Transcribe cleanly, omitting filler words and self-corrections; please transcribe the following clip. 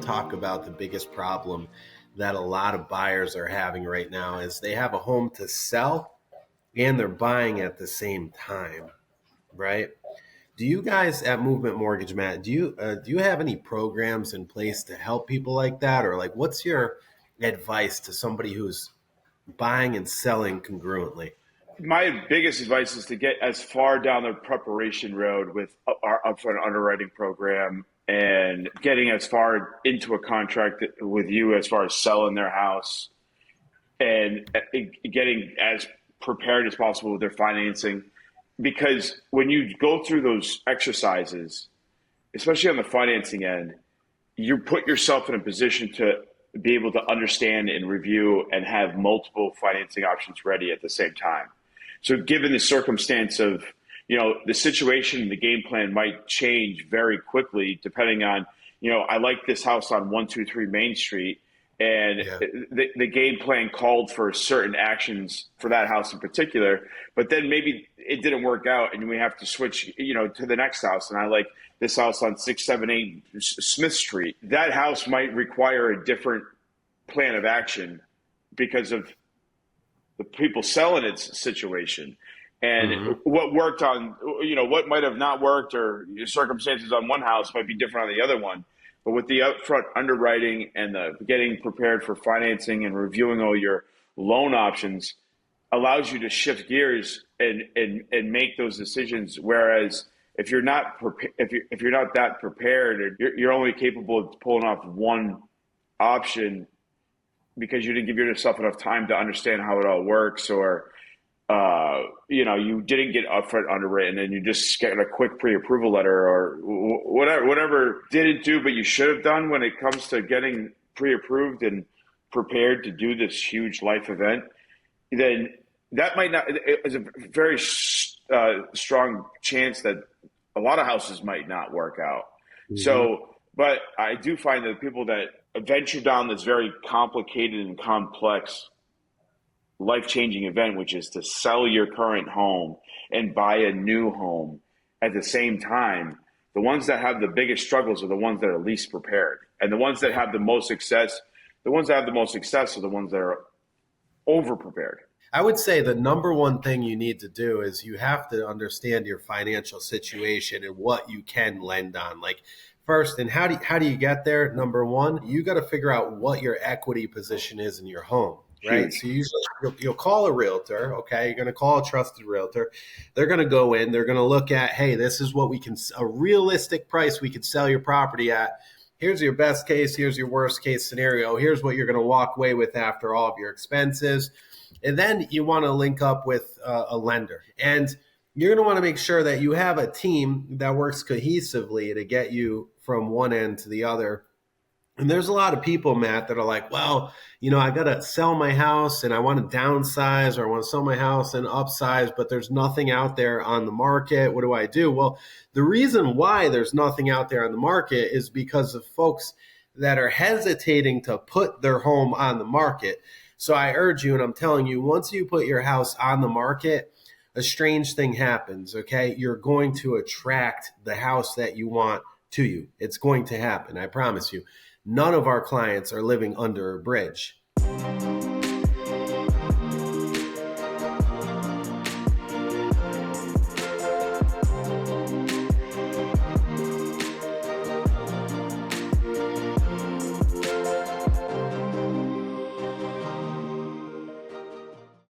talk about the biggest problem that a lot of buyers are having right now is they have a home to sell and they're buying at the same time, right? Do you guys at Movement Mortgage, Matt, do you have any programs in place to help people like that? Or like, what's your advice to somebody who's buying and selling congruently? My biggest advice is to get as far down the preparation road with our upfront underwriting program and getting as far into a contract with you as far as selling their house and getting as prepared as possible with their financing. Because when you go through those exercises, especially on the financing end, you put yourself in a position to be able to understand and review and have multiple financing options ready at the same time. So given the circumstance of, the situation, the game plan might change very quickly depending on, I like this house on 123 Main Street, and the game plan called for certain actions for that house in particular, but then maybe it didn't work out and we have to switch, to the next house. And I like this house on 678 Smith Street. That house might require a different plan of action because of the people selling its situation. And what worked on, what might have not worked, or circumstances on one house might be different on the other one. But with the upfront underwriting and the getting prepared for financing and reviewing all your loan options allows you to shift gears and make those decisions. Whereas if you're not if you're not that prepared, you're only capable of pulling off one option because you didn't give yourself enough time to understand how it all works, or you didn't get upfront underwritten and you just get a quick pre-approval letter, or whatever didn't do but you should have done when it comes to getting pre-approved and prepared to do this huge life event. Then that might not, it's a very strong chance that a lot of houses might not work out. So, but I do find that people that venture down this very complicated and complex life-changing event, which is to sell your current home and buy a new home at the same time, the ones that have the biggest struggles are the ones that are least prepared. And the ones that have the most success, are the ones that are over-prepared. I would say the number one thing you need to do is you have to understand your financial situation and what you can lend on. Like, first, and how do you get there? Number one, you got to figure out what your equity position is in your home, right? So you'll call a realtor, okay? You're going to call a trusted realtor. They're going to go in, they're going to look at, hey, this is what a realistic price we could sell your property at. Here's your best case, here's your worst case scenario, here's what you're going to walk away with after all of your expenses. And then you want to link up with a lender. And you're going to want to make sure that you have a team that works cohesively to get you from one end to the other. And there's a lot of people, Matt, that are like, well, I got to sell my house and I want to downsize, or I want to sell my house and upsize, but there's nothing out there on the market. What do I do? Well, the reason why there's nothing out there on the market is because of folks that are hesitating to put their home on the market. So I urge you, and I'm telling you, once you put your house on the market, a strange thing happens, okay? You're going to attract the house that you want to you. It's going to happen, I promise you. None of our clients are living under a bridge.